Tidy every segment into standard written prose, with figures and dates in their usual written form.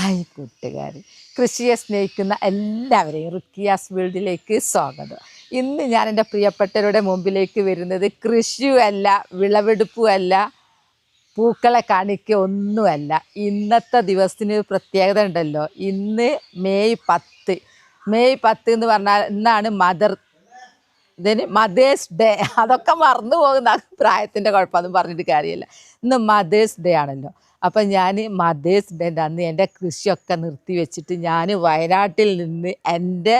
Hi കൂട്ടുകാർ, കൃഷിയെ സ്നേഹിക്കുന്ന എല്ലാവരെയും റുക്കിയാസ് വേൾഡിലേക്ക് സ്വാഗതം. ഇന്ന് ഞാൻ എൻ്റെ പ്രിയപ്പെട്ടവരുടെ മുമ്പിലേക്ക് വരുന്നത് കൃഷിയുമല്ല, വിളവെടുപ്പുമല്ല, പൂക്കളെ കാണിക്കുക ഒന്നുമല്ല. ഇന്നത്തെ ദിവസത്തിന് പ്രത്യേകത ഉണ്ടല്ലോ. ഇന്ന് മെയ് 10. മെയ് 10 എന്ന് പറഞ്ഞാൽ ഇന്നാണ് മദേഴ്സ് ഡേ. അതൊക്കെ മറന്നു പോകുന്ന പ്രായത്തിൻ്റെ കുഴപ്പമൊന്നും പറഞ്ഞിട്ട് കാര്യമില്ല. ഇന്ന് മദേഴ്സ് ഡേ ആണല്ലോ. അപ്പം ഞാൻ മദേഴ്സ് ഡേൻ്റെ അന്ന് എൻ്റെ കൃഷിയൊക്കെ നിർത്തി വെച്ചിട്ട് ഞാൻ വയനാട്ടിൽ നിന്ന് എൻ്റെ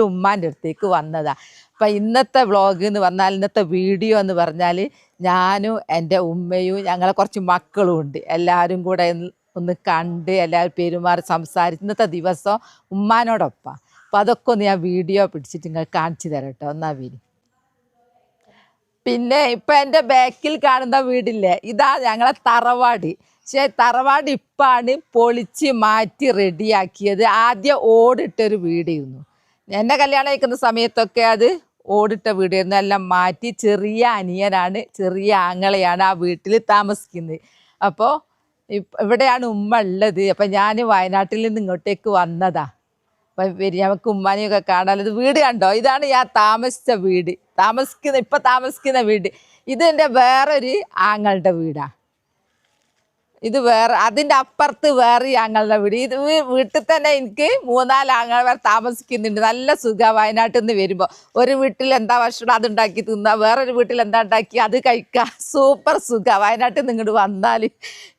ഉമ്മാൻ്റെ അടുത്തേക്ക് വന്നതാണ്. അപ്പം ഇന്നത്തെ വ്ളോഗ് എന്ന് പറഞ്ഞാൽ, ഇന്നത്തെ വീഡിയോ എന്ന് പറഞ്ഞാൽ, ഞാനും എൻ്റെ ഉമ്മയും ഞങ്ങളെ കുറച്ച് മക്കളും ഉണ്ട്. എല്ലാവരും കൂടെ ഒന്ന് കണ്ട് എല്ലാവരും പെരുമാറി സംസാരിച്ച് ഇന്നത്തെ ദിവസം ഉമ്മാനോടൊപ്പം. അപ്പം അതൊക്കെ ഒന്ന് ഞാൻ വീഡിയോ പിടിച്ചിട്ട് നിങ്ങൾ കാണിച്ചു തരാം കേട്ടോ. ഒന്നാ വീട്. പിന്നെ ഇപ്പം എൻ്റെ ബാക്കിൽ കാണുന്ന വീടില്ലേ, ഇതാ ഞങ്ങളെ തറവാട്. പക്ഷേ തറവാട് ഇപ്പാണ് പൊളിച്ച് മാറ്റി റെഡിയാക്കിയത്. ആദ്യം ഓടിട്ടൊരു വീടായിരുന്നു. എന്നെ കല്യാണം കഴിക്കുന്ന സമയത്തൊക്കെ അത് ഓടിട്ട വീടായിരുന്നു. എല്ലാം മാറ്റി ചെറിയ അനിയനാണ്, ചെറിയ ആങ്ങളെയാണ് ആ വീട്ടിൽ താമസിക്കുന്നത്. അപ്പോൾ ഇവിടെയാണ് ഉമ്മ ഉള്ളത്. അപ്പം ഞാൻ വയനാട്ടിൽ നിന്ന് ഇങ്ങോട്ടേക്ക് വന്നതാ. അപ്പം നമുക്ക് ഉമ്മാനെയൊക്കെ കാണാനത്. വീട് കണ്ടോ, ഇതാണ് ഞാൻ താമസിച്ച വീട്, ഇപ്പം താമസിക്കുന്ന വീട്. ഇതെൻ്റെ വേറൊരു ആങ്ങളുടെ വീടാണ്. ഇത് വേറെ, അതിൻ്റെ അപ്പുറത്ത് വേറെ ആങ്ങളുടെ വീട്. ഇത് വീട്ടിൽ തന്നെ എനിക്ക് 3-4 ആങ്ങൾ വേറെ താമസിക്കുന്നുണ്ട്. നല്ല സുഖമാണ്. വയനാട്ടിൽ നിന്ന് വരുമ്പോൾ ഒരു വീട്ടിൽ എന്താ ഭക്ഷണം അതുണ്ടാക്കി തിന്നുക, വേറൊരു വീട്ടിൽ എന്താ ഉണ്ടാക്കി അത് കഴിക്കുക. സൂപ്പർ സുഖമാണ് വയനാട്ടിൽ നിന്ന് ഇങ്ങോട്ട് വന്നാൽ.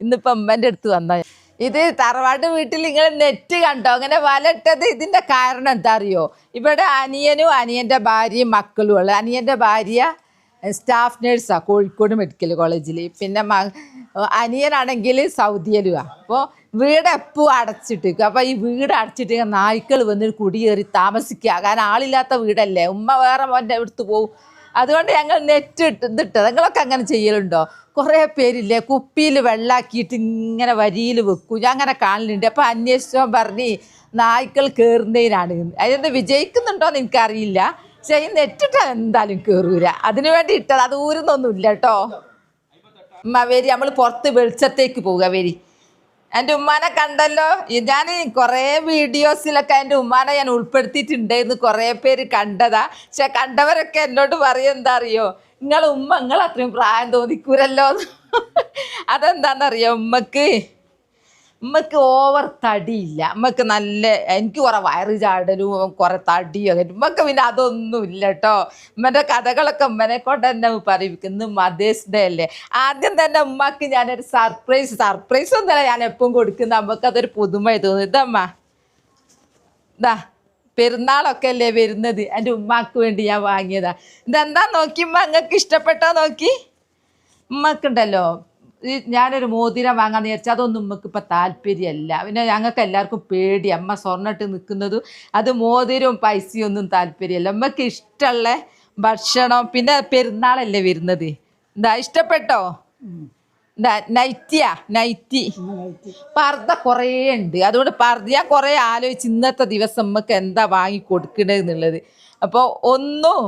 ഇന്നിപ്പം അമ്മേൻ്റെ അടുത്ത് വന്നാൽ ഇത് തറവാട് വീട്ടിൽ നിങ്ങൾ നെറ്റ് കണ്ടോ അങ്ങനെ വലട്ടത്. ഇതിൻ്റെ കാരണം എന്താ അറിയോ, ഇവിടെ അനിയനും അനിയൻ്റെ ഭാര്യയും മക്കളും ഉള്ളത്. അനിയൻ്റെ ഭാര്യ സ്റ്റാഫ് നേഴ്സാണ് കോഴിക്കോട് മെഡിക്കൽ കോളേജിൽ. പിന്നെ അനിയനാണെങ്കിൽ സൗദിയിലുമാണ്. അപ്പോൾ വീട് എപ്പോഴും അടച്ചിട്ടിരിക്കും. അപ്പോൾ ഈ വീട് അടച്ചിട്ട് നായ്ക്കൾ വന്നിട്ട് കുടിയേറി താമസിക്കുക. കാരണം ആളില്ലാത്ത വീടല്ലേ. ഉമ്മ വേറെ മോൻ്റെ അടുത്ത് പോവും. അതുകൊണ്ട് ഞങ്ങൾ നെറ്റ് ഇതിട്ടത്. നിങ്ങളൊക്കെ അങ്ങനെ ചെയ്യലുണ്ടോ? കുറേ പേരില്ലേ കുപ്പിയിൽ വെള്ളാക്കിയിട്ട് ഇങ്ങനെ വരിയിൽ വെക്കും. ഞാൻ അങ്ങനെ കാണലുണ്ട്. അപ്പോൾ അന്വേഷിച്ചോ പറഞ്ഞ് നായ്ക്കൾ കയറുന്നതിനാണ്. അതെന്ത് വിജയിക്കുന്നുണ്ടോ എന്ന് എനിക്കറിയില്ല. പക്ഷേ ഈ നെറ്റിട്ടാൽ എന്തായാലും കയറൂല. അതിനു വേണ്ടി ഇട്ടത്. അത് ഊരുന്നൊന്നുമില്ല കേട്ടോ. ഉമ്മ വരി, നമ്മൾ പുറത്ത് വെളിച്ചത്തേക്ക് പോവുക. വരി, എൻ്റെ ഉമ്മാനെ കണ്ടല്ലോ. ഞാൻ കുറേ വീഡിയോസിലൊക്കെ എൻ്റെ ഉമ്മാനെ ഞാൻ ഉൾപ്പെടുത്തിയിട്ടുണ്ടായിരുന്നു. കുറേ പേര് കണ്ടതാ. പക്ഷെ കണ്ടവരൊക്കെ എന്നോട് പറയും എന്താ അറിയോ, നിങ്ങൾ അത്രയും പ്രായം തോന്നിക്കൂരല്ലോ. അതെന്താണെന്നറിയോ, ഉമ്മക്ക് ഓവർ തടിയില്ല. ഉമ്മക്ക് നല്ല, എനിക്ക് കുറേ വയറ് ചാടലും കുറേ തടിയൊക്കെ. ഉമ്മക്ക് പിന്നെ അതൊന്നും ഇല്ല കേട്ടോ. ഉമ്മൻ്റെ കഥകളൊക്കെ ഉമ്മനെ കൊണ്ട് തന്നെ പറയിപ്പിക്കുന്നു. മദേഴ്സ് ഡേ അല്ലേ. ആദ്യം തന്നെ ഉമ്മക്ക് ഞാനൊരു സർപ്രൈസ് ഒന്നല്ല ഞാൻ എപ്പം കൊടുക്കുന്ന. നമുക്കതൊരു പുതുമയായി തോന്നുന്നു. ഇതമ്മ ഇതാ, പെരുന്നാളൊക്കെ അല്ലേ വരുന്നത്, എൻ്റെ ഉമ്മാക്ക് വേണ്ടി ഞാൻ വാങ്ങിയതാ. ഇതെന്താ നോക്കിയമ്മ, നിങ്ങൾക്ക് ഇഷ്ടപ്പെട്ടോ നോക്കി. ഉമ്മക്കുണ്ടല്ലോ ഞാനൊരു മോതിരം വാങ്ങാന്ന് വിചാരിച്ചാൽ അതൊന്നും ഉമ്മക്ക് ഇപ്പം താല്പര്യമല്ല. പിന്നെ ഞങ്ങൾക്ക് എല്ലാവർക്കും പേടി അമ്മ സ്വർണ്ണിട്ട് നിൽക്കുന്നതും. അത് മോതിരവും പൈസയും ഒന്നും താല്പര്യമല്ല. ഉമ്മക്ക് ഇഷ്ടമുള്ള ഭക്ഷണം. പിന്നെ പെരുന്നാളല്ലേ വരുന്നത്. എന്താ ഇഷ്ടപ്പെട്ടോ? നൈറ്റി പർദ്ദ കുറേ ഉണ്ട്. അതുകൊണ്ട് ഞാൻ കുറേ ആലോചിച്ച് ഇന്നത്തെ ദിവസം നമുക്ക് എന്താ വാങ്ങി കൊടുക്കണതെന്നുള്ളത്. അപ്പോൾ ഒന്നും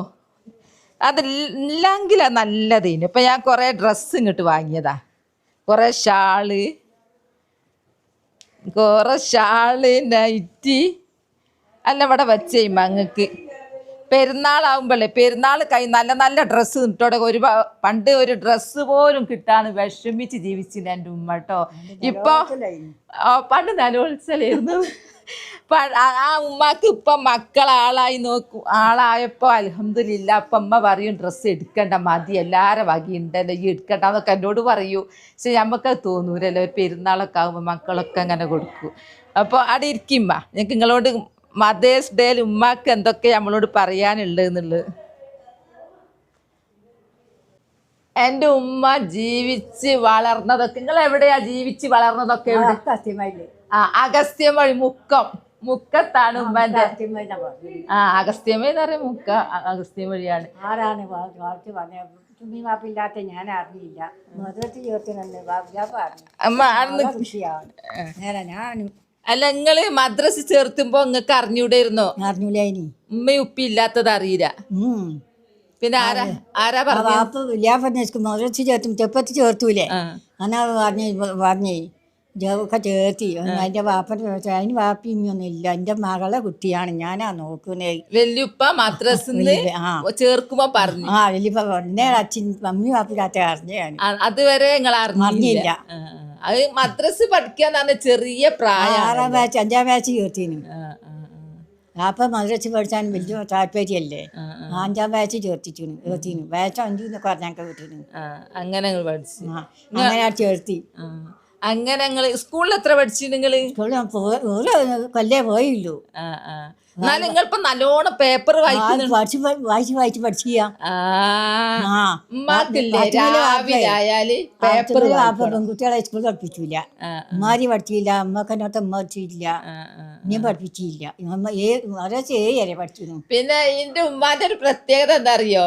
അതില്ലെങ്കിൽ നല്ലതേനു. അപ്പം ഞാൻ കുറേ ഡ്രസ്സ് ഇങ്ങോട്ട് വാങ്ങിയതാ. കുറേ ഷാള്, നൈറ്റി എല്ലാം ഇവിടെ വെച്ചേ മങ്ങക്ക്. പെരുന്നാളാവുമ്പോഴേ പെരുന്നാൾ നല്ല നല്ല ഡ്രസ്സ് കിട്ടോടെ. പണ്ട് ഒരു ഡ്രസ്സ് പോലും കിട്ടാന്ന് വിഷമിച്ച് ജീവിച്ചില്ല എൻ്റെ ഉമ്മ കേട്ടോ. ഇപ്പോൾ പണ്ട് നലോത്സലായിരുന്നു. ആ ഉമ്മക്ക് ഇപ്പം മക്കളാളായി ആളായപ്പോൾ അൽഹംദുലില്ലാ. അപ്പം അമ്മ പറയും ഡ്രസ്സ് എടുക്കണ്ട, മതി, എല്ലാവരും വകയുണ്ടല്ലോ, ഈ എടുക്കണ്ട എന്നൊക്കെ എന്നോട് പറയൂ. പക്ഷെ നമുക്കത് തോന്നൂരല്ലോ. ഒരു പെരുന്നാളൊക്കെ ആകുമ്പോൾ മക്കളൊക്കെ അങ്ങനെ കൊടുക്കും. അപ്പോൾ അവിടെ ഇരിക്കുമ്മ, ഞങ്ങൾക്ക് നിങ്ങളോട് മദേഴ്സ് ഡേയിൽ ഉമ്മാക്ക് എന്തൊക്കെ നമ്മളോട് പറയാനുള്ളത് എന്നുള്ളത്. എൻ്റെ ഉമ്മ ജീവിച്ച് വളർന്നതൊക്കെ, നിങ്ങൾ എവിടെയാ ജീവിച്ച് വളർന്നതൊക്കെ? അഗസ്ത്യമഴി മുക്കത്താണ് ഉമ്മൻ്റെ. അഗസ്ത്യമഴി എന്ന് പറയും, അഗസ്ത്യമഴിയാണ്. ഞാൻ അറിഞ്ഞില്ല. അല്ല, നിങ്ങള് മദ്രസ ചേർത്തുമ്പോ നിങ്ങൾക്ക് അറിഞ്ഞൂടായിരുന്നോ? അറിഞ്ഞൂല. ഉമ്മയും ഉപ്പി ഇല്ലാത്തത് അറിയില്ല. പിന്നെ ആരാ പറഞ്ഞു? മദ്രസ ചേർത്തും ചെപ്പത്തി ചേർത്തൂലേ. അന്നാ പറഞ്ഞേ ഒക്കെ ചേർത്തി അതിന്റെ വാപ്പൻ്റെ അതിന് വാപ്പിയൊന്നും ഇല്ല എൻ്റെ മകളെ കുട്ടിയാണ് ഞാനാ നോക്കുന്നത്. വല്യുപ്പ മദ്രസിന്ന് ആ ചേർക്കുമ്പോ പറഞ്ഞു. ആ വലിയപ്പ എന്നെ അച്ഛൻ മമ്മി വാപ്പില്ലാത്ത അറിഞ്ഞ ഞാൻ അതുവരെ നിങ്ങൾ അറിഞ്ഞില്ല. അറിഞ്ഞില്ല. അത് മദ്രസ് പഠിക്കാന്ന് പറഞ്ഞ ചെറിയ പ്രായം. 6ാം ബാച്ച് 5ാം ബാച്ച് ചേർത്തിനു. അപ്പം മദ്രസ പഠിച്ചാൻ വലിയ താല്പര്യമല്ലേ. 5ാം ബാച്ച് ചേർത്തിനു ബാച്ച് 5 എന്നൊക്കെ പറഞ്ഞൊക്കെ വിട്ടിരുന്നു. അങ്ങനെ നിങ്ങൾ പഠിച്ചു. അങ്ങനെ ചേർത്തി. അങ്ങനെ നിങ്ങൾ സ്കൂളിൽ എത്ര പഠിച്ചു? നിങ്ങള് ഒരു കൊല്ലേ പോയില്ലു. എന്നാലും നിങ്ങളിപ്പോ നല്ലോണം പേപ്പർ വായിക്കുന്നു. വായിച്ച് പഠിച്ചില്ല. രാവിലെ ആയാല് പേപ്പർ പെൺകുട്ടികളെ സ്കൂളിൽ പഠിപ്പിച്ചില്ല. ഉമ്മാരി പഠിച്ചില്ല. അമ്മക്കനോട്ട് ഉമ്മ പഠിച്ചില്ല. ഞാൻ പഠിപ്പിച്ചില്ല. വരെ പഠിച്ചിരുന്നു. പിന്നെ എന്റെ ഉമ്മാന്റെ ഒരു പ്രത്യേകത എന്താ അറിയോ?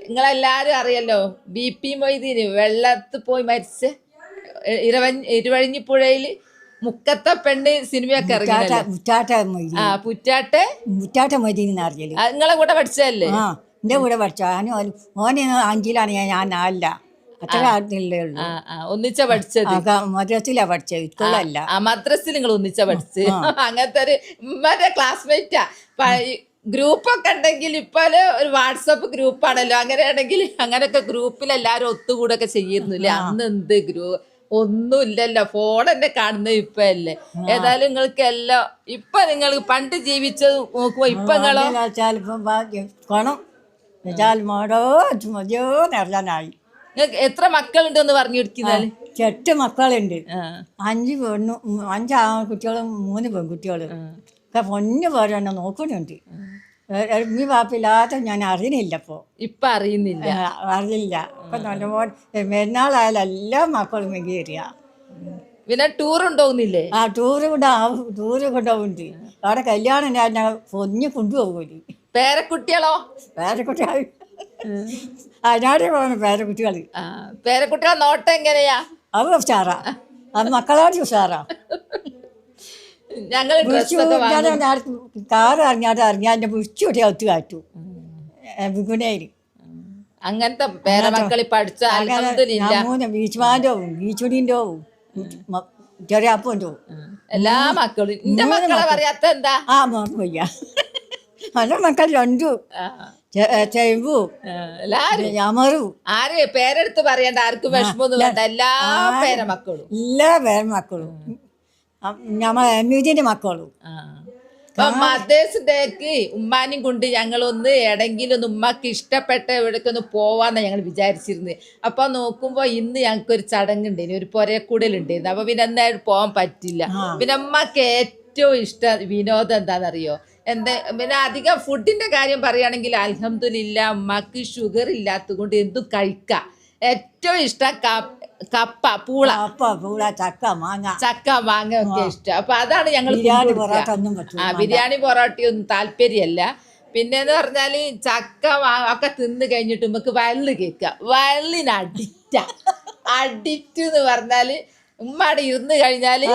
നിങ്ങളെല്ലാരും അറിയല്ലോ BP മൊയ്തീന് വെള്ളത്തിൽ പോയി മരിച്ച ഇരുവഴിഞ്ഞിപ്പുഴയില് മുക്കത്തെ പെണ്ണ് സിനിമയൊക്കെ ഇറങ്ങിയല്ലോ. മുറ്റാട്ട മൊയ്തീൻ അറിയല്. നിങ്ങളെ കൂടെ പഠിച്ചതല്ലേ? ആ എന്റെ കൂടെ പഠിച്ച ഓന് 5ലാണ് ഞാൻ 4ല്ല. അത്ര ആളുള്ളേ ഉള്ളൂ. ഒന്നിച്ച പഠിച്ചത് മദ്രസിലാ പഠിച്ചത്, സ്കൂളല്ല. മദ്രസിൽ നിങ്ങൾ ഒന്നിച്ച പഠിച്ച്. അങ്ങനത്തെ ഒരു ഉമ്മന്റെ ക്ലാസ്മേറ്റാ. ഗ്രൂപ്പൊക്കെ ഉണ്ടെങ്കിൽ ഇപ്പോലെ ഒരു വാട്സപ്പ് ഗ്രൂപ്പാണല്ലോ. അങ്ങനെയാണെങ്കിൽ അങ്ങനെയൊക്കെ ഗ്രൂപ്പിൽ എല്ലാവരും ഒത്തുകൂടൊക്കെ ചെയ്യുന്നില്ലേ? അന്ന് എന്ത് ഒന്നുമില്ലല്ലോ, ഫോൺ തന്നെ കാണുന്നത് ഇപ്പൊ അല്ലേ. ഏതായാലും നിങ്ങൾക്ക് എല്ലാം ഇപ്പൊ നിങ്ങൾ പണ്ട് ജീവിച്ചത് നോക്കുമ്പോ ഇപ്പൊ നിങ്ങളോ നിറയാനായി. നിങ്ങൾക്ക് എത്ര മക്കളുണ്ടെന്ന് പറഞ്ഞു കൊടുക്കുന്നാല്? 8 മക്കളുണ്ട്. 5 പെണ്ണും 5 ആൺകുട്ടികളും 3 പെൺകുട്ടികളും. ഒക്കെ പൊന്നു പോലെ തന്നെ നോക്കുന്നുണ്ട്. ഈ വാപ്പില്ലാത്ത ഞാൻ അറിയുന്നില്ല. ഇപ്പൊ അറിയുന്നില്ല. അറിയില്ല. ഇപ്പൊ നല്ലപോലെ പെരുന്നാളായാലും എല്ലാ മക്കളും കയറിയ. പിന്നെ ടൂർ ഉണ്ടാവുന്നില്ലേ? ടൂറ് കൊണ്ടുപോകുന്നുണ്ട്. അവിടെ കല്യാണം ഞാൻ പൊഞ്ഞ് കൊണ്ടുപോകൂലി. പേരക്കുട്ടികളോ? പേരക്കുട്ടികൾ അതിനാടെ പോകുന്നു. പേരക്കുട്ടികളെ നോട്ടം എങ്ങനെയാ? അത് ഉഷാറാ. അത് മക്കളോട് ഉഷാറാ. ഞങ്ങൾ കാറ് ഇറങ്ങിയാൽ എന്റെ വിളിച്ചുകൂട്ടി ഒത്തു കാറ്റു വിഗുണേര്. അങ്ങനത്തെ പേരമക്കളി പഠിച്ച ബീച്ച്മാൻ്റെവും ബീച്ചുടിൻ്റെ ചെറിയാപ്പൻ്റെ എല്ലാ മക്കളും. എന്റെ മക്കളെ പറയാത്ത എന്താ? മോക്ക് വയ്യ. നല്ല മക്കൾ 2 ചെമ്പു അമറു. ആര് പേരെടുത്ത് പറയണ്ട, ആർക്കും വിഷമൊന്നും വേണ്ട. എല്ലാ പേരമക്കളും നമ്മളെ എമ്മിന്റെ മക്കളും. മദേഴ്സ് ഡേക്ക് ഉമ്മാനും കൊണ്ട് ഞങ്ങളൊന്ന് എടെങ്കിലും ഒന്ന് ഉമ്മക്ക് ഇഷ്ടപ്പെട്ട എവിടേക്കൊന്ന് പോവാന്നാ ഞങ്ങൾ വിചാരിച്ചിരുന്നത്. അപ്പൊ നോക്കുമ്പോ ഇന്ന് ഞങ്ങൾക്കൊരു ചടങ്ങുണ്ടായിരുന്നു, ഒരു പൊരക്കൂടലുണ്ടായിരുന്നു. അപ്പൊ പിന്നെ എന്തായാലും പോകാൻ പറ്റില്ല. പിന്നെ ഉമ്മക്ക് ഏറ്റവും ഇഷ്ടം വിനോദം എന്താണെന്നറിയോ? പിന്നെ അധികം ഫുഡിന്റെ കാര്യം പറയുകയാണെങ്കിൽ അൽഹംദുലില്ലാ ഉമ്മക്ക് ഷുഗർ ഇല്ലാത്തത് കൊണ്ട് എന്തും കഴിക്കാം. ഏറ്റവും ഇഷ്ടം കപ്പ, പൂള, ചക്ക മാങ്ങ ഒക്കെ ഇഷ്ടം. അപ്പൊ അതാണ് ഞങ്ങൾ. ബിരിയാണി പൊറോട്ടയൊന്നും താല്പര്യമല്ല. പിന്നെന്ന് പറഞ്ഞാല് ചക്ക ഒക്കെ തിന്ന് കഴിഞ്ഞിട്ട് നമുക്ക് വയലിൽ കേൾക്കുക. വയലിന് അഡിക്റ്റ് എന്ന് പറഞ്ഞാല് ഉമ്മാടെ ഇരുന്ന് കഴിഞ്ഞാല്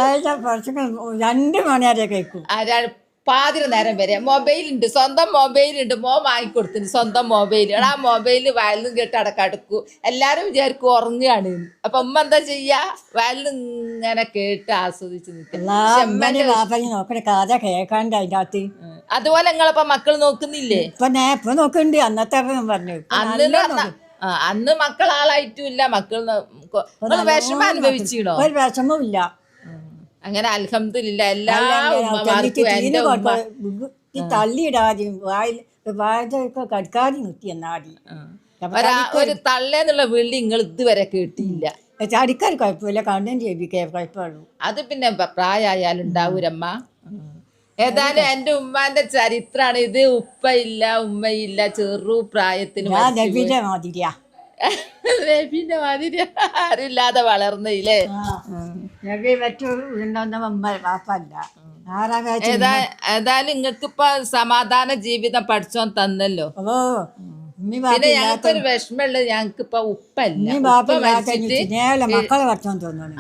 2 മണി വരെ കേൾക്കും. പാതിര നേരം വരെ മൊബൈലുണ്ട്, സ്വന്തം മൊബൈലുണ്ട്. വാങ്ങിക്കൊടുത്തിന് സ്വന്തം മൊബൈൽ. ആ മൊബൈല് വയലിനും കേട്ട് അടക്കടക്കൂ. എല്ലാരും വിചാരിക്കും ഉറങ്ങുകയാണ്. അപ്പൊ ഉമ്മ എന്താ ചെയ്യാ? വയലിന് ഇങ്ങനെ കേട്ട് ആസ്വദിച്ച് നിൽക്കും. അതുപോലെ നിങ്ങളപ്പ മക്കൾ നോക്കുന്നില്ലേ? ഇപ്പൊ നോക്കുന്നുണ്ട്. അന്നത്തെ പറഞ്ഞു അന്ന് മക്കൾ ആളായിട്ടും ഇല്ല. മക്കൾ വിഷമം അനുഭവിച്ചിടോ? ഒരു വിഷമവും ഇല്ല. അങ്ങനെ അൽഹംദുലില്ലാ എല്ലാ തള്ളിയിടാതെ കടിക്കാതെ നിർത്തി. എന്നാടി ഒരു തള്ളേന്നുള്ള വിളി നിങ്ങൾ ഇതുവരെ കേട്ടില്ല. ചടിക്കാൻ കുഴപ്പമില്ല, കണ്ണും ചെവിക്കാൻ കുഴപ്പമുള്ളൂ. അത് പിന്നെ പ്രായമായാലും ഉണ്ടാവൂരമ്മ. ഏതായാലും എന്റെ ഉമ്മാന്റെ ചരിത്രാണ് ഇത്. ഉപ്പയില്ല ഉമ്മയില്ല, ചെറു പ്രായത്തിന് മാതിരിയാ. നബിന്റെ മാതിരി ആരില്ലാതെ വളർന്നില്ലേ? ഏതായാലും നിങ്ങൾക്കിപ്പൊ സമാധാന ജീവിതം പഠിച്ചോൻ തന്നല്ലോ. പിന്നെ ഞങ്ങൾക്കൊരു വിഷമമുള്ളത് ഞങ്ങൾക്കിപ്പൊ ഉപ്പല്ല. മക്കളെ പഠിച്ചോൻ തോന്നുന്നു.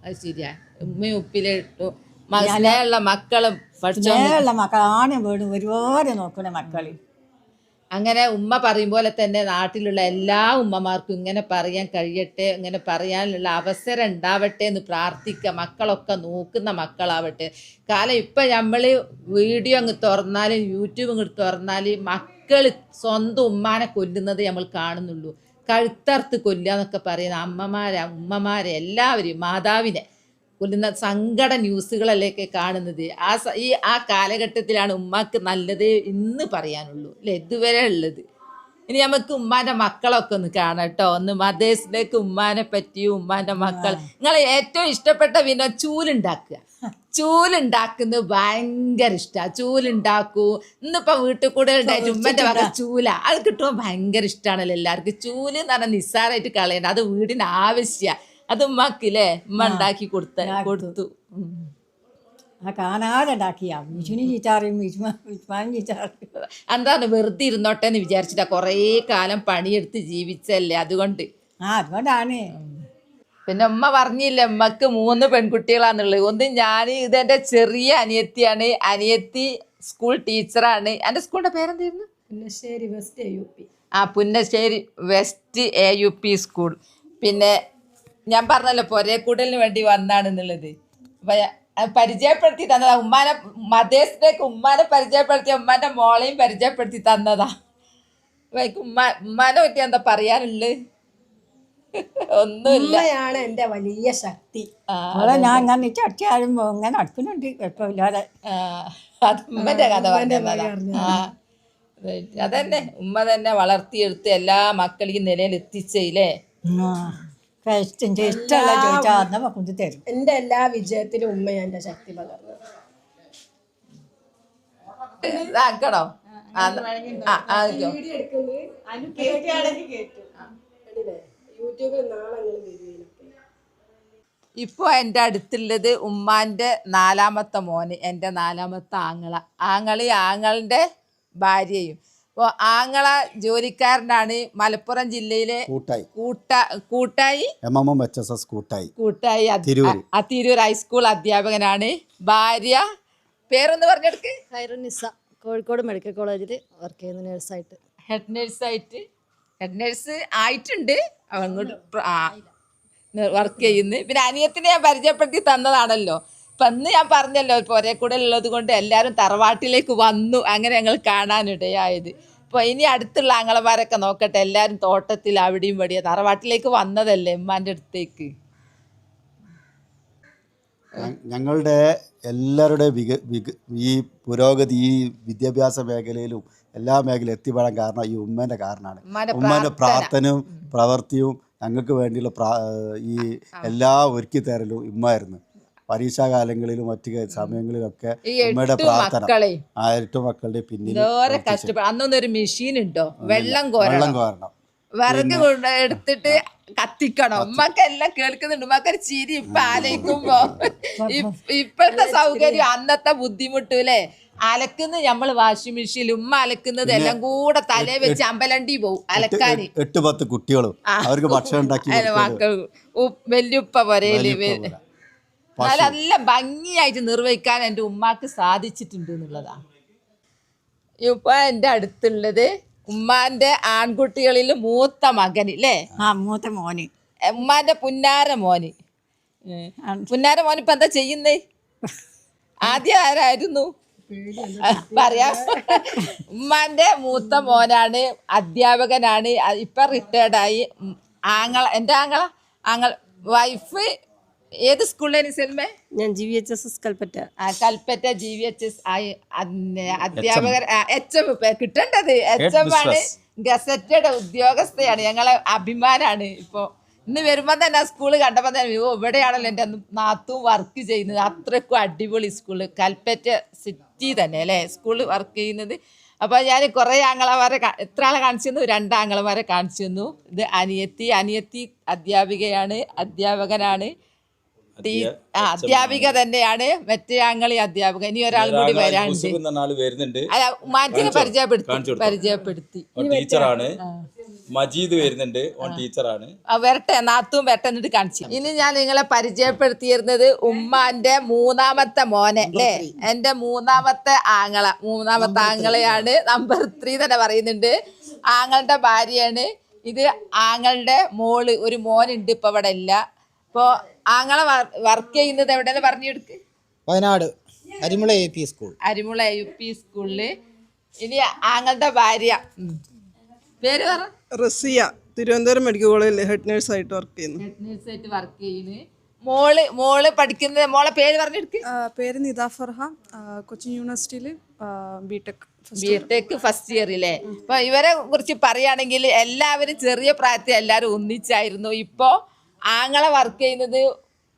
അത് ശരിയാ. ഉമ്മയും ഉപ്പിലിട്ടു സ്നേഹമുള്ള മക്കളും പഠിച്ചോള്ള മക്കൾ. ആണും വീടും ഒരുപാട് നോക്കണ മക്കള്. അങ്ങനെ ഉമ്മ പറയും പോലെ തന്നെ നാട്ടിലുള്ള എല്ലാ ഉമ്മമാർക്കും ഇങ്ങനെ പറയാൻ കഴിയട്ടെ, ഇങ്ങനെ പറയാനുള്ള അവസരം ഉണ്ടാവട്ടെ എന്ന് പ്രാർത്ഥിക്കുക. മക്കളൊക്കെ നോക്കുന്ന മക്കളാവട്ടെ. കാരണം ഇപ്പം നമ്മൾ വീഡിയോ അങ്ങ് തുറന്നാൽ, യൂട്യൂബ് അങ്ങ് തുറന്നാൽ മക്കൾ സ്വന്തം ഉമ്മാനെ കൊല്ലുന്നത് നമ്മൾ കാണുന്നുള്ളൂ. കഴുത്തറുത്ത് കൊല്ലുക എന്നൊക്കെ പറയുന്ന അമ്മമാരെ, ഉമ്മമാരെ, എല്ലാവരും മാതാവിനെ കൊല്ലുന്ന സങ്കട ന്യൂസുകളല്ലേക്ക് കാണുന്നത്. ആ കാലഘട്ടത്തിലാണ് ഉമ്മാക്ക് നല്ലത് ഇന്ന് പറയാനുള്ളൂ അല്ലേ, ഇതുവരെ ഉള്ളത്. ഇനി നമുക്ക് ഉമ്മാൻ്റെ മക്കളൊക്കെ ഒന്ന് കാണാം കേട്ടോ. ഒന്ന് മദേഴ്സിലേക്ക് ഉമ്മാനെ പറ്റിയും ഉമ്മാൻ്റെ മക്കൾ. നിങ്ങൾ ഏറ്റവും ഇഷ്ടപ്പെട്ട ചൂലുണ്ടാക്കുക. ചൂലുണ്ടാക്കുന്നത് ഭയങ്കര ഇഷ്ടമാണ്. ചൂലുണ്ടാക്കൂ. ഇന്നിപ്പോൾ വീട്ടിൽ കൂടെ ഉണ്ടായിട്ട് ഉമ്മൻ്റെ വക ചൂല അത് കിട്ടുമ്പോൾ ഭയങ്കര ഇഷ്ടമാണല്ലോ എല്ലാവർക്കും. ചൂല് എന്ന് പറഞ്ഞാൽ നിസ്സാരമായിട്ട് കളയണ്ട, അത് വീടിന് ആവശ്യമാണ്. അത് ഉമ്മക്കില്ലേ, ഉമ്മ ഉണ്ടാക്കി കൊടുത്തു. കാണാതെ ഉണ്ടാക്കിയാ വിഷുവിന് ചീച്ചാറിയും വിഷുമാനും ചീച്ചാറിയും. എന്താണ് വെറുതെ ഇരുന്നോട്ടെ എന്ന് വിചാരിച്ചിട്ടാ, കുറേ കാലം പണിയെടുത്ത് ജീവിച്ചല്ലേ, അതുകൊണ്ട്. അതുകൊണ്ടാണ്. പിന്നെ ഉമ്മ പറഞ്ഞില്ല ഉമ്മക്ക് 3 പെൺകുട്ടികളാന്നുള്ളത്. ഒന്ന് ഞാൻ, ഇതെൻ്റെ ചെറിയ അനിയത്തിയാണ്. അനിയത്തി സ്കൂൾ ടീച്ചറാണ്. എൻ്റെ സ്കൂളിൻ്റെ പേരെന്തായിരുന്നു? Punnassery West AUP. Punnassery West AUP school. പിന്നെ ഞാൻ പറഞ്ഞല്ലോ പൊരേക്കൂടലിന് വേണ്ടി വന്നാണെന്നുള്ളത്. അപ്പം പരിചയപ്പെടുത്തി തന്നതാ ഉമ്മാനെ. മദേഴ്സിലേക്ക് ഉമ്മാനെ പരിചയപ്പെടുത്തിയ ഉമ്മാൻ്റെ മോളെയും പരിചയപ്പെടുത്തി തന്നതാ. ഉമ്മാനെ പറ്റി എന്താ പറയാനുള്ളത്? ഒന്നുമില്ലയാണ് എൻ്റെ വലിയ ശക്തി. ഞാൻ അങ്ങനെ ചടിച്ചാലും ഇങ്ങനെ നടക്കുന്നുണ്ട് കുഴപ്പമില്ലാതെ. അത് ഉമ്മൻ്റെ കഥ പറഞ്ഞതാ. അതന്നെ ഉമ്മ തന്നെ വളർത്തിയെടുത്ത് എല്ലാ മക്കളെയും നിലയിൽ എത്തിച്ചയില്ലേ. ഇഷ്ടമുള്ള ചോദിച്ചാൽ അന്ന് കൊണ്ടു തരും. എൻ്റെ എല്ലാ വിജയത്തിലും ഉമ്മ എൻ്റെ ശക്തി പകർന്നു. ആക്കണോ? ഇപ്പോൾ എൻ്റെ അടുത്തുള്ളത് ഉമ്മാൻ്റെ 4ാമത്തെ മോന്, എൻ്റെ 4ാമത്തെ ആങ്ങളുടെ ഭാര്യയും. അപ്പോൾ ആങ്ങള ജോലിക്കാരനാണ്. മലപ്പുറം ജില്ലയിലെ കൂട്ടായി തിരൂർ ഹൈസ്കൂൾ അധ്യാപകനാണ്. ഭാര്യ പേരൊന്ന് പറഞ്ഞെടുക്ക്. ഖൈറുന്നിസ, കോഴിക്കോട് മെഡിക്കൽ കോളേജിൽ വർക്ക് ചെയ്യുന്ന നേഴ്സായിട്ട്. ഹെഡ് നേഴ്സ് ആയിട്ടുണ്ട്. അങ്ങോട്ട് വർക്ക് ചെയ്യുന്നു. പിന്നെ അനിയത്തിനെ ഞാൻ പരിചയപ്പെടുത്തി തന്നതാണല്ലോ. അപ്പം അന്ന് ഞാൻ പറഞ്ഞല്ലോ പൊരേ കൂടെ ഉള്ളത് കൊണ്ട് എല്ലാവരും തറവാട്ടിലേക്ക് വന്നു. അങ്ങനെ ഞങ്ങൾ കാണാനിടയായത്. അപ്പോൾ ഇനി അടുത്തുള്ള ആങ്ങളമാരൊക്കെ നോക്കട്ടെ. എല്ലാവരും തോട്ടത്തിൽ അവിടെയും ഇവിടെയും തറവാട്ടിലേക്ക് വന്നതല്ലേ ഉമ്മാൻ്റെ അടുത്തേക്ക്. ഞങ്ങളുടെ എല്ലാവരുടെയും ഈ പുരോഗതി ഈ വിദ്യാഭ്യാസ മേഖലയിലും എല്ലാ മേഖലയും എത്തിപ്പെടാൻ കാരണം ഈ ഉമ്മേൻ്റെ കാരണമാണ്. ഉമ്മേൻ്റെ പ്രാർത്ഥനയും പ്രവൃത്തിയും ഞങ്ങൾക്ക് വേണ്ടിയുള്ള ഈ എല്ലാ ഒരുക്കി തരലും ഉമ്മയായിരുന്നു. പരീക്ഷാകാലങ്ങളിലും മറ്റു സമയങ്ങളിലൊക്കെ ഉമ്മയുടെ പ്രാർത്ഥന 8 മക്കളുടെ പിന്നിൽ. അന്നൊന്നും ഒരു മെഷീൻ ഉണ്ടോ? വെള്ളം കോരണം, വിറക് കൊണ്ട് എടുത്തിട്ട് കത്തിക്കണം. ഉമ്മക്കെല്ലാം കേൾക്കുന്നുണ്ട്. ഉമ്മക്കൊരു ചിരി ഇപ്പൊ ആലോചിക്കുമ്പോ. ഇപ്പോഴത്തെ സൗകര്യം അന്നത്തെ ബുദ്ധിമുട്ടൂല്ലേ. അലക്കുന്നത് നമ്മൾ വാഷിംഗ് മെഷീനിൽ, ഉമ്മ അലക്കുന്നത് എല്ലാം കൂടെ തലേ വെച്ച് അമ്പലണ്ടി പോവും അലക്കാൻ. 8-10 കുട്ടികളും അവർക്ക് ഭക്ഷണം ഉണ്ടാക്കി വല്യുപ്പ പൊരയില് നല്ല ഭംഗിയായിട്ട് നിർവഹിക്കാൻ എൻ്റെ ഉമ്മാക്ക് സാധിച്ചിട്ടുണ്ട് എന്നുള്ളതാണ്. ഇപ്പൊ എൻ്റെ അടുത്തുള്ളത് ഉമ്മാന്റെ ആൺകുട്ടികളിൽ മൂത്ത മകൻ അല്ലേ? മൂത്ത മോന്, ഉമ്മാന്റെ പുന്നാര മോന്. ഇപ്പൊ എന്താ ചെയ്യുന്നേ? ആദ്യം ആരായിരുന്നു പറയാ? ഉമ്മാന്റെ മൂത്ത മോനാണ്, അധ്യാപകനാണ്. ഇപ്പൊ റിട്ടയർഡായി. എൻ്റെ ആങ്ങള വൈഫ് ഏത് സ്കൂളിലാണ് സെൽമേ? ഞാൻ GVHS കൽപ്പറ്റ. കൽപ്പറ്റ GVHS അധ്യാപകർ. HM കിട്ടേണ്ടത് HM ആണ്. ഗസറ്റഡ് ഉദ്യോഗസ്ഥയാണ്. ഞങ്ങളെ അഭിമാനാണ്. ഇപ്പൊ ഇന്ന് വരുമ്പോ തന്നെ സ്കൂള് കണ്ടപ്പോ തന്നെ ഇവിടെയാണല്ലോ എൻ്റെ നാത്തും വർക്ക് ചെയ്യുന്നത്. അത്രക്കും അടിപൊളി സ്കൂള്, കൽപ്പറ്റ സിറ്റി തന്നെ അല്ലേ സ്കൂള് വർക്ക് ചെയ്യുന്നത്. അപ്പോൾ ഞാൻ കുറേ ആങ്ങളമാരെ എത്ര ആളെ കാണിച്ചു തന്നു? 2 ആങ്ങളമാരെ കാണിച്ചു തന്നു. ഇത് അനിയത്തി അധ്യാപികയാണ്, അധ്യാപകനാണ്. അധ്യാപിക തന്നെയാണ്. മറ്റേ ആങ്ങളി അധ്യാപിക. ഇനി ഒരാൾ കൂടി വരാനുണ്ട്. മാറ്റിനെ പരിചയപ്പെടുത്തി. ടീച്ചറാണ്. മജീദ് വരുന്നുണ്ട്, ഓൻ ടീച്ചറാണ്. വരട്ടെ, നാത്തും വരട്ടെ എന്നിട്ട് കാണിച്ചു. ഇനി ഞാൻ നിങ്ങളെ പരിചയപ്പെടുത്തിയിരുന്നത് ഉമ്മാന്റെ മൂന്നാമത്തെ മോനെ അല്ലേ, എന്റെ മൂന്നാമത്തെ ആങ്ങളെയാണ്. നമ്പർ 3 തന്നെ പറയുന്നുണ്ട്. ആങ്ങളുടെ ഭാര്യയാണ് ഇത്. ആങ്ങളുടെ മോള്, ഒരു മോനുണ്ട്, ഇപ്പൊ ഇവിടെ ഇല്ല. ഇപ്പൊ ആങ്ങളെ വർക്ക് ചെയ്യുന്നത് എവിടെയെന്ന് പറഞ്ഞു കൊടുക്ക്. Wayanad Arimula AP school. Arimula UP സ്കൂളില്. ഇനി ആങ്ങളുടെ ഭാര്യ പേര് പറ. റസിയ, തിരുവനന്തപുരം മെഡിക്കൽ കോളേജിൽ ഹെഡ് നേഴ്സായിട്ട് വർക്ക് ചെയ്യുന്നു. ഹെഡ് നേഴ്സായിട്ട് വർക്ക് ചെയ്യുന്നു. മോള് പഠിക്കുന്നത്, മോളെ പേര് പറഞ്ഞെടുക്ക്. പേര് നിദ ഫർഹ, കൊച്ചിൻ യൂണിവേഴ്സിറ്റിയിൽ ബിടെക് ഫസ്റ്റ് ഇയറിലെ. അപ്പൊ ഇവരെ കുറിച്ച് പറയുകയാണെങ്കിൽ എല്ലാവരും ചെറിയ പ്രായത്തിൽ എല്ലാവരും ഒന്നിച്ചായിരുന്നു. ഇപ്പോൾ ആങ്ങളെ വർക്ക് ചെയ്യുന്നത്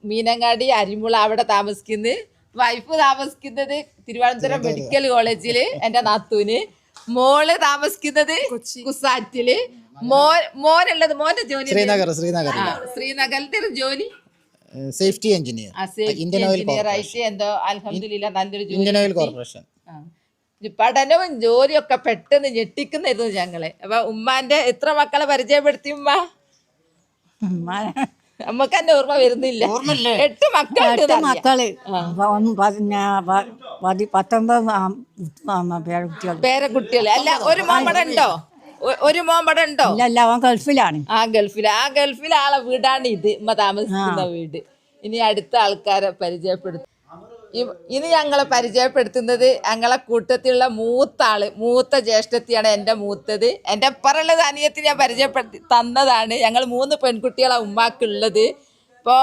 മീനങ്ങാടി അരിമുള, അവിടെ താമസിക്കുന്നത്. വൈഫ് താമസിക്കുന്നത് തിരുവനന്തപുരം മെഡിക്കൽ കോളേജില്, എൻ്റെ നാത്തൂന്. മോള് താമസിക്കുന്നത് കുസാറ്റില്. മോനുള്ളത്, മോന്റെ ജോലി ശ്രീനഗറിന്റെ ജോലി സേഫ്റ്റി എഞ്ചിനീയർ, ആയിട്ട് എന്തോ അൽഹംദുലില്ലാ നല്ലൊരു ജോലി. Indian oil corporation. പഠനവും ജോലിയൊക്കെ പെട്ടെന്ന് ഞെട്ടിക്കുന്നായിരുന്നു ഞങ്ങളെ. അപ്പൊ ഉമ്മാന്റെ എത്ര മക്കളെ പരിചയപ്പെടുത്തി ഉമ്മ? നമുക്ക് തന്നെ ഓർമ്മ വരുന്നില്ല. 8 മക്കളുണ്ട്. 8 മക്കള്, 19 പേരക്കുട്ടികൾ. അല്ല, ഒരു മോമ്പട ഉണ്ടോ? ഒരു മോമ്പട ഉണ്ടോ? ഇല്ല, അവൻ ഗൾഫിലാണ്. ആ ഗൾഫിലെ ആളെ വീടാണ് ഇത്, ഉമ്മ താമസിക്കുന്ന വീട്. ഇനി അടുത്ത ആൾക്കാരെ പരിചയപ്പെടുത്തും. ഇനി ഞങ്ങളെ പരിചയപ്പെടുത്തുന്നത് ഞങ്ങളെ കൂട്ടത്തിലുള്ള മൂത്ത ജ്യേഷ്ഠത്തിയാണ്. എൻ്റെ മൂത്തത്. എൻ്റെ അപ്പുറമുള്ളത് അനിയത്തിന് ഞാൻ പരിചയപ്പെടുത്തി തന്നതാണ്. ഞങ്ങൾ 3 പെൺകുട്ടികളാണ് ഉമ്മാക്കുള്ളത്. ഇപ്പോൾ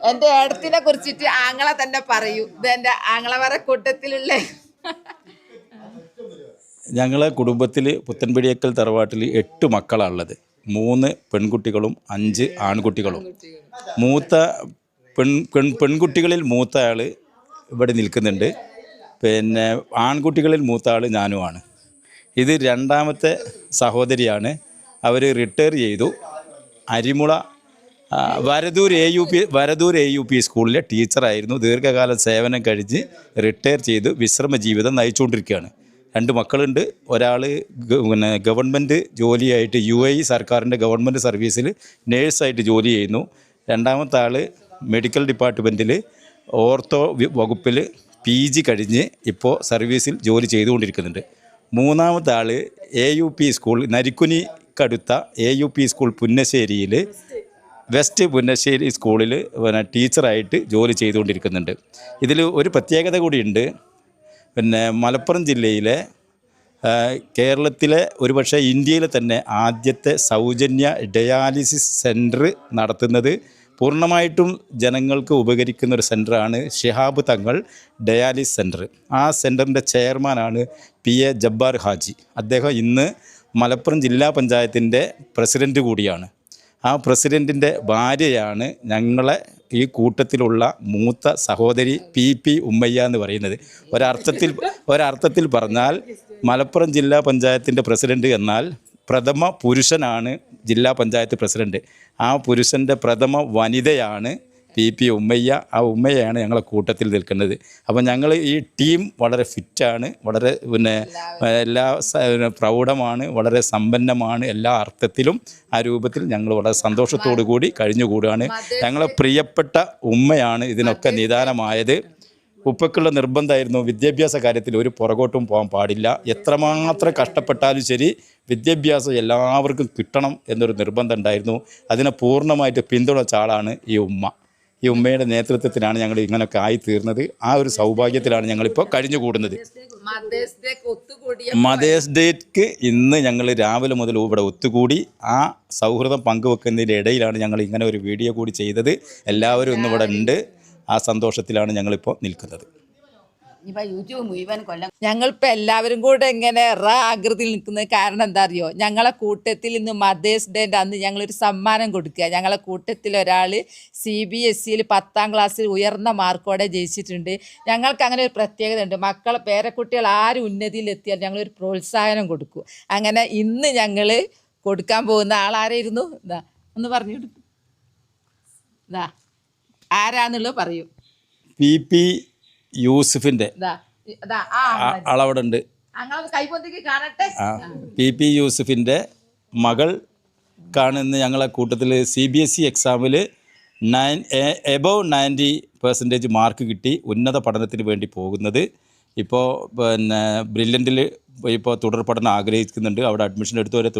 എൻ്റെ ഏടത്തിനെ കുറിച്ചിട്ട് ആങ്ങളെ തന്നെ പറയൂ. ഇത് എൻ്റെ ആങ്ങളവരെ കൂട്ടത്തിലുള്ള ഞങ്ങളെ കുടുംബത്തിൽ പുത്തൻപടിയേക്കൽ തറവാട്ടിൽ 8 മക്കളാണുള്ളത്. 3 പെൺകുട്ടികളും 5 ആൺകുട്ടികളും. മൂത്ത പെൺകുട്ടികളിൽ മൂത്ത ആൾ ഇവിടെ നിൽക്കുന്നുണ്ട്. പിന്നെ ആൺകുട്ടികളിൽ മൂത്ത ആൾ ഞാനുമാണ്. ഇത് രണ്ടാമത്തെ സഹോദരിയാണ്. അവർ റിട്ടയർ ചെയ്തു. അരിമുള വരദൂർ AUP സ്കൂളിലെ ടീച്ചറായിരുന്നു. ദീർഘകാലം സേവനം കഴിഞ്ഞ് റിട്ടയർ ചെയ്ത് വിശ്രമ ജീവിതം നയിച്ചുകൊണ്ടിരിക്കുകയാണ്. 2 മക്കളുണ്ട്. ഒരാൾ ഗവൺമെൻറ് ജോലിയായിട്ട് UAE സർക്കാരിൻ്റെ ഗവൺമെൻറ് സർവീസിൽ നേഴ്സായിട്ട് ജോലി ചെയ്യുന്നു. രണ്ടാമത്തെ ആൾ മെഡിക്കൽ ഡിപ്പാർട്ട്മെൻറ്റിൽ ഓർത്തോ വകുപ്പിൽ PG കഴിഞ്ഞ് ഇപ്പോൾ സർവീസിൽ ജോലി ചെയ്തുകൊണ്ടിരിക്കുന്നുണ്ട്. മൂന്നാമത്തെ ആൾ AUP സ്കൂൾ, നരിക്കുനിക്കടുത്ത AUP സ്കൂൾ പുന്നശ്ശേരിയിൽ, വെസ്റ്റ് പുന്നശ്ശേരി സ്കൂളിൽ ടീച്ചറായിട്ട് ജോലി ചെയ്തുകൊണ്ടിരിക്കുന്നുണ്ട്. ഇതിൽ ഒരു പ്രത്യേകത കൂടിയുണ്ട്. പിന്നെ മലപ്പുറം ജില്ലയിലെ, കേരളത്തിലെ, ഒരുപക്ഷെ ഇന്ത്യയിലെ തന്നെ ആദ്യത്തെ സൗജന്യ ഡയാലിസിസ് സെൻറ്റർ നടത്തുന്നത്, പൂർണ്ണമായിട്ടും ജനങ്ങൾക്ക് ഉപകരിക്കുന്ന ഒരു സെൻറ്ററാണ് ഷിഹാബ് തങ്ങൾ ഡയാലിസിസ് സെൻറ്റർ. ആ സെൻറ്ററിൻ്റെ ചെയർമാനാണ് PA ജബ്ബാർ ഹാജി. അദ്ദേഹം ഇന്ന് മലപ്പുറം ജില്ലാ പഞ്ചായത്തിൻ്റെ പ്രസിഡൻറ്റ് കൂടിയാണ്. ആ പ്രസിഡൻറ്റിൻ്റെ ഭാര്യയാണ് ഞങ്ങളെ ഈ കൂട്ടത്തിലുള്ള മൂത്ത സഹോദരി PP ഉമ്മയ്യ എന്ന് പറയുന്നത്. ഒരർത്ഥത്തിൽ പറഞ്ഞാൽ മലപ്പുറം ജില്ലാ പഞ്ചായത്തിൻ്റെ പ്രസിഡൻറ്റ് എന്നാൽ പ്രഥമ പുരുഷനാണ് ജില്ലാ പഞ്ചായത്ത് പ്രസിഡൻറ്റ്. ആ പുരുഷൻ്റെ പ്രഥമ വനിതയാണ് PP ഉമ്മയ്യ. ആ ഉമ്മയാണ് ഞങ്ങളെ കൂട്ടത്തിൽ നിൽക്കുന്നത്. അപ്പോൾ ഞങ്ങൾ ഈ ടീം വളരെ ഫിറ്റാണ്, വളരെ എല്ലാ പ്രൗഢമാണ്, വളരെ സമ്പന്നമാണ്. എല്ലാ അർത്ഥത്തിലും ആ രൂപത്തിൽ ഞങ്ങൾ വളരെ സന്തോഷത്തോടു കൂടി കഴിഞ്ഞുകൂടുകയാണ്. ഞങ്ങളെ പ്രിയപ്പെട്ട ഉമ്മയാണ് ഇതിനൊക്കെ നിദാനമായത്. ഉപ്പക്കുള്ള നിർബന്ധമായിരുന്നു വിദ്യാഭ്യാസ കാര്യത്തിൽ ഒരു പുറകോട്ടും പോകാൻ പാടില്ല. എത്രമാത്രം കഷ്ടപ്പെട്ടാലും ശരി വിദ്യാഭ്യാസം എല്ലാവർക്കും കിട്ടണം എന്നൊരു നിർബന്ധം ഉണ്ടായിരുന്നു. അതിനെ പൂർണ്ണമായിട്ട് പിന്തുണച്ച ആളാണ് ഈ ഉമ്മ. ഈ ഉമ്മയുടെ നേതൃത്വത്തിലാണ് ഞങ്ങൾ ഇങ്ങനെയൊക്കെ ആയിത്തീർന്നത്. ആ ഒരു സൗഭാഗ്യത്തിലാണ് ഞങ്ങളിപ്പോൾ കഴിഞ്ഞുകൂടുന്നത്. മദേഴ്സ് ഡേക്ക് ഇന്ന് ഞങ്ങൾ രാവിലെ മുതൽ ഇവിടെ ഒത്തുകൂടി ആ സൗഹൃദം പങ്കുവെക്കുന്നതിൻ്റെ ഇടയിലാണ് ഞങ്ങൾ ഇങ്ങനെ ഒരു വീഡിയോ കൂടി ചെയ്തത്. എല്ലാവരും ഇന്നിവിടെ ഉണ്ട്. ആ സന്തോഷത്തിലാണ് ഞങ്ങളിപ്പോൾ നിൽക്കുന്നത്. ഞങ്ങളിപ്പോൾ എല്ലാവരും കൂടെ ഇങ്ങനെ ആകൃതിയിൽ നിൽക്കുന്നത് കാരണം എന്താ അറിയോ? ഞങ്ങളെ കൂട്ടത്തിൽ ഇന്ന് മദേഴ്സ് ഡേൻ്റെ അന്ന് ഞങ്ങളൊരു സമ്മാനം കൊടുക്കുക. ഞങ്ങളെ കൂട്ടത്തിൽ ഒരാൾ CBSEയിൽ 10ാം ക്ലാസ്സിൽ ഉയർന്ന മാർക്കോടെ ജയിച്ചിട്ടുണ്ട്. ഞങ്ങൾക്ക് അങ്ങനെ ഒരു പ്രത്യേകത ഉണ്ട്. മക്കളെ പേരക്കുട്ടികൾ ആരും ഉന്നതിയിലെത്തിയാൽ ഞങ്ങളൊരു പ്രോത്സാഹനം കൊടുക്കും. അങ്ങനെ ഇന്ന് ഞങ്ങൾ കൊടുക്കാൻ പോകുന്ന ആളാരായിരുന്നു? ഇതാ ഒന്ന് പറഞ്ഞു കൊടുക്കും. ഇതാ ആരാന്നുള്ളത് പറയൂ. PP യൂസുഫിൻ്റെ അളവിടെ ഉണ്ട്. PP യൂസുഫിൻ്റെ മകൾ മക്കൾക്കാണ് ഇന്ന് ഞങ്ങളെ കൂട്ടത്തിൽ CBSE എക്സാമിൽ എബവ് 90% മാർക്ക് കിട്ടി ഉന്നത പഠനത്തിന് വേണ്ടി പോകുന്നത്. ഇപ്പോൾ പിന്നെ ബ്രില്യൻറ്റിൽ ഇപ്പോൾ തുടർ പഠനം ആഗ്രഹിക്കുന്നുണ്ട്. അവിടെ അഡ്മിഷൻ എടുത്തവരെ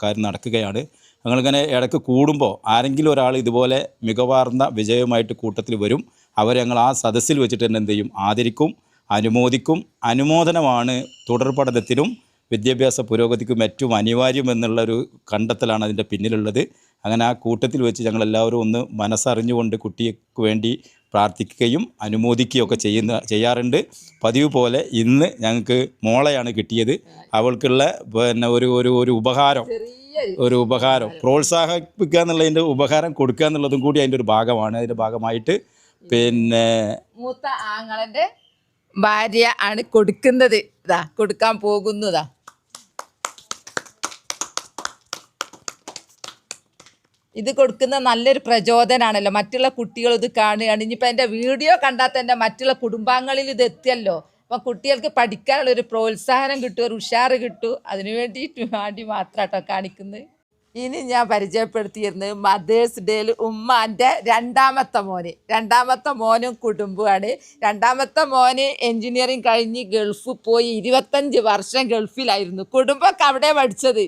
കാര്യം നടക്കുകയാണ്. ഞങ്ങളിങ്ങനെ ഇടയ്ക്ക് കൂടുമ്പോൾ ആരെങ്കിലും ഒരാൾ ഇതുപോലെ മികവാർന്ന വിജയവുമായിട്ട് കൂട്ടത്തിൽ വരും. അവരെ ഞങ്ങൾ ആ സദസ്സിൽ വെച്ചിട്ട് തന്നെ എന്ത് ചെയ്യും, ആദരിക്കും, അനുമോദിക്കും. അനുമോദനമാണ് തുടർ പഠനത്തിനും വിദ്യാഭ്യാസ പുരോഗതിക്കും ഏറ്റവും അനിവാര്യമെന്നുള്ളൊരു കണ്ടെത്തലാണ് അതിൻ്റെ പിന്നിലുള്ളത്. അങ്ങനെ ആ കൂട്ടത്തിൽ വെച്ച് ഞങ്ങളെല്ലാവരും ഒന്ന് മനസ്സറിഞ്ഞുകൊണ്ട് കുട്ടിക്ക് വേണ്ടി പ്രാർത്ഥിക്കുകയും അനുമോദിക്കുകയും ഒക്കെ ചെയ്യാറുണ്ട്. പതിവ് പോലെ ഇന്ന് ഞങ്ങൾക്ക് മോളെയാണ് കിട്ടിയത്. അവൾക്കുള്ള പിന്നെ ഒരു ഉപകാരം പ്രോത്സാഹിപ്പിക്കുക എന്നുള്ളതിൻ്റെ ഉപകാരം കൊടുക്കുക എന്നുള്ളതും കൂടി അതിൻ്റെ ഒരു ഭാഗമാണ്. അതിൻ്റെ ഭാഗമായിട്ട് പിന്നെ മൂത്ത ആങ്ങളൻ്റെ ഭാര്യ ആണ് കൊടുക്കുന്നത്. ഇതാ കൊടുക്കാൻ പോകുന്നതാ. ഇത് കൊടുക്കുന്ന നല്ലൊരു പ്രചോദനമാണല്ലോ. മറ്റുള്ള കുട്ടികൾ ഇത് കാണുകയാണ്. ഇനിയിപ്പോൾ എൻ്റെ വീഡിയോ കണ്ടാൽ തന്നെ മറ്റുള്ള കുടുംബാംഗങ്ങളിൽ ഇത് എത്തിയല്ലോ. അപ്പം കുട്ടികൾക്ക് പഠിക്കാനുള്ളൊരു പ്രോത്സാഹനം കിട്ടും, ഒരു ഉഷാറ് കിട്ടും. അതിനു വേണ്ടി മാത്രമാട്ടോ കാണിക്കുന്നത്. ഇനി ഞാൻ പരിചയപ്പെടുത്തിയിരുന്നത് മദേഴ്സ് ഡേയിൽ ഉമ്മാൻ്റെ രണ്ടാമത്തെ മോനും കുടുംബമാണ്. രണ്ടാമത്തെ മോന് എൻജിനീയറിങ് കഴിഞ്ഞ് ഗൾഫിൽ പോയി 25 വർഷം ഗൾഫിലായിരുന്നു. കുടുംബമൊക്കെ അവിടെ പഠിച്ചത്.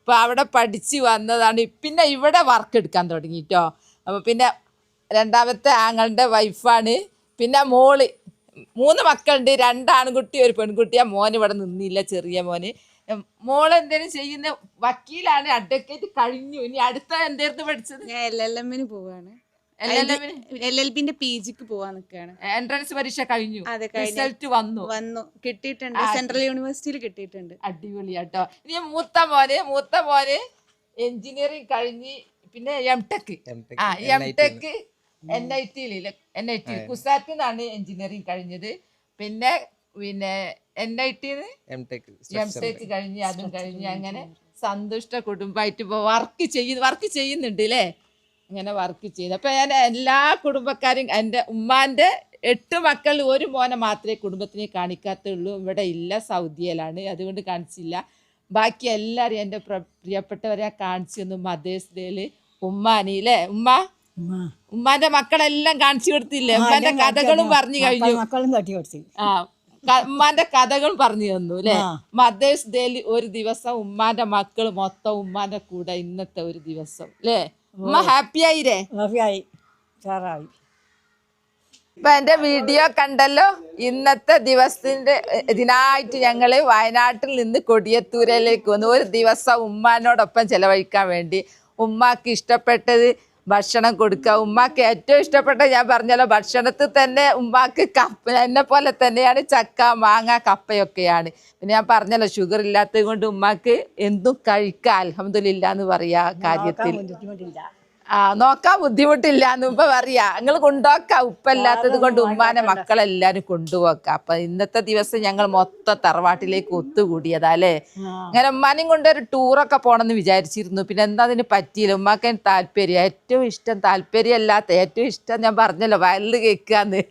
അപ്പോൾ അവിടെ പഠിച്ച് വന്നതാണ്. പിന്നെ ഇവിടെ വർക്ക് എടുക്കാൻ തുടങ്ങിയിട്ടോ. അപ്പോൾ പിന്നെ രണ്ടാമത്തെ ആങ്ങളുടെ വൈഫാണ്. പിന്നെ മോള് 3 മക്കളുണ്ട്, 2 ആൺകുട്ടി 1 പെൺകുട്ടി. ആ മോൻ ഇവിടെ നിന്നില്ല, ചെറിയ മോന്. മോള് എന്തേലും ചെയ്യുന്ന വക്കീലാണ്, അഡ്വക്കേറ്റ് കഴിഞ്ഞു. ഇനി അടുത്ത എന്തായിരുന്നു പഠിച്ചത്? ഞാൻ LLM-ന് പോവാണ്. LLB-ന്റെ PGക്ക് പോവാൻ നിൽക്കുകയാണ്. എൻട്രൻസ് പരീക്ഷ കഴിഞ്ഞു, അതെ, റിസൾട്ട് വന്നു കിട്ടിയിട്ടുണ്ട്. സെൻട്രൽ യൂണിവേഴ്സിറ്റിയിൽ കിട്ടിയിട്ടുണ്ട്. അടിപൊളിയാട്ടോ. ഇനി മൂത്ത മോന് എഞ്ചിനീയറിംഗ് കഴിഞ്ഞ് പിന്നെ MTech NIT കുസാറ്റിൽ നിന്നാണ് എഞ്ചിനീയറിംഗ് കഴിഞ്ഞത്. പിന്നെ NIT MTech കഴിഞ്ഞ് അതും കഴിഞ്ഞ് അങ്ങനെ സന്തുഷ്ട കുടുംബമായിട്ട് ഇപ്പോൾ വർക്ക് ചെയ്യുന്നുണ്ട് അല്ലേ. അങ്ങനെ വർക്ക് ചെയ്യുന്നു. അപ്പോൾ ഞാൻ എല്ലാ കുടുംബക്കാരും, എൻ്റെ ഉമ്മാൻ്റെ 8 മക്കളിൽ 1 മോനെ മാത്രമേ കുടുംബത്തിനെ കാണിക്കാത്തുള്ളൂ. ഇവിടെ ഇല്ല, സൗദിയിലാണ്, അതുകൊണ്ട് കാണിച്ചില്ല. ബാക്കി എല്ലാവരും എൻ്റെ പ്രിയപ്പെട്ടവരെ കാണിച്ചു തന്നു. മദേഴ്സ് ഡേയിൽ ഉമ്മാനില്ലേ, ഉമ്മാന്റെ മക്കളെല്ലാം കാണിച്ചു കൊടുത്തില്ലേ? ഉമ്മാന്റെ കഥകളും പറഞ്ഞു കഴിഞ്ഞു. ഉമ്മാന്റെ കഥകളും പറഞ്ഞു തന്നു അല്ലേ. മദേഴ്സ് ഡേയിൽ ഒരു ദിവസം ഉമ്മാന്റെ മക്കൾ മൊത്തം ഉമ്മാന്റെ കൂടെ ഇന്നത്തെ ഒരു ദിവസം അല്ലേ. ഉമ്മ ഹാപ്പി ആയില്ലേ? ഇപ്പൊ എന്റെ വീഡിയോ കണ്ടല്ലോ. ഇന്നത്തെ ഇതിനായിട്ട് ഞങ്ങള് വയനാട്ടിൽ നിന്ന് കൊടിയത്തൂരിലേക്ക് വന്നു. ഒരു ദിവസം ഉമ്മാനോടൊപ്പം ചെലവഴിക്കാൻ വേണ്ടി. ഉമ്മാക്ക് ഇഷ്ടപ്പെട്ടത് ഭക്ഷണം കൊടുക്കുക. ഉമ്മാക്ക് ഏറ്റവും ഇഷ്ടപ്പെട്ട ഞാൻ പറഞ്ഞല്ലോ ഭക്ഷണത്തിൽ തന്നെ ഉമ്മാക്ക് എന്നെ പോലെ തന്നെയാണ് ചക്ക, മാങ്ങ, കപ്പയൊക്കെയാണ്. പിന്നെ ഞാൻ പറഞ്ഞല്ലോ ഷുഗർ ഇല്ലാത്തത് കൊണ്ട് ഉമ്മാക്ക് എന്തും കഴിക്കാം അൽഹംദുലില്ലാ എന്ന് പറയാ കാര്യത്തിൽ. നോക്കാൻ ബുദ്ധിമുട്ടില്ല എന്ന് ഉപ്പ പറയാ. നിങ്ങൾ കൊണ്ടുപോക്കാം, ഉപ്പല്ലാത്തത് കൊണ്ട് ഉമ്മാനെ മക്കളെല്ലാരും കൊണ്ടുപോക്കാം. അപ്പൊ ഇന്നത്തെ ദിവസം ഞങ്ങൾ മൊത്തം തറവാട്ടിലേക്ക് ഒത്തുകൂടിയതാ അല്ലേ. അങ്ങനെ ഉമ്മാനെയും കൊണ്ട് ഒരു ടൂറൊക്കെ പോകണമെന്ന് വിചാരിച്ചിരുന്നു. പിന്നെ എന്താ അതിന് പറ്റിയില്ല. ഉമ്മാക്ക് താല്പര്യം, ഏറ്റവും ഇഷ്ടം ഞാൻ പറഞ്ഞല്ലോ വയലിൽ കേൾക്കാന്ന്.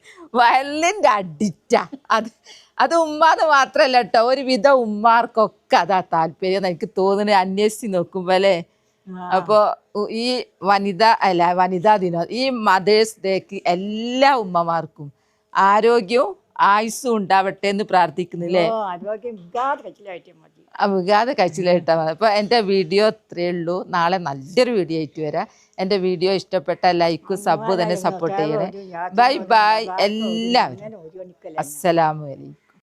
വയലിൻ്റെ അഡിക്റ്റാ അത് ഉമ്മാന്ന് മാത്രല്ല കേട്ടോ, ഒരുവിധം ഉമ്മാർക്കൊക്കെ അതാ താല്പര്യം എനിക്ക് തോന്നുന്നത് അന്വേഷിച്ച് നോക്കുമ്പോ അല്ലേ. അപ്പോൾ ഈ വനിതാ ദിനം, ഈ മദേഴ്സ് ഡേക്ക് എല്ലാ ഉമ്മമാർക്കും ആരോഗ്യവും ആയുസ്സും ഉണ്ടാവട്ടെ എന്ന് പ്രാർത്ഥിക്കുന്നില്ലേ. വികാതെ കഴിച്ചിലായിട്ടാ മതി. അപ്പോൾ എൻ്റെ വീഡിയോ ഇത്രയേ ഉള്ളൂ. നാളെ നല്ലൊരു വീഡിയോ ആയിട്ട് വരാം. എൻ്റെ വീഡിയോ ഇഷ്ടപ്പെട്ട ലൈക്കും സബ്ബ് തന്നെ സപ്പോർട്ട് ചെയ്യണേ. ബൈ എല്ലാവരും. അസ്സലാമു അലൈക്കും.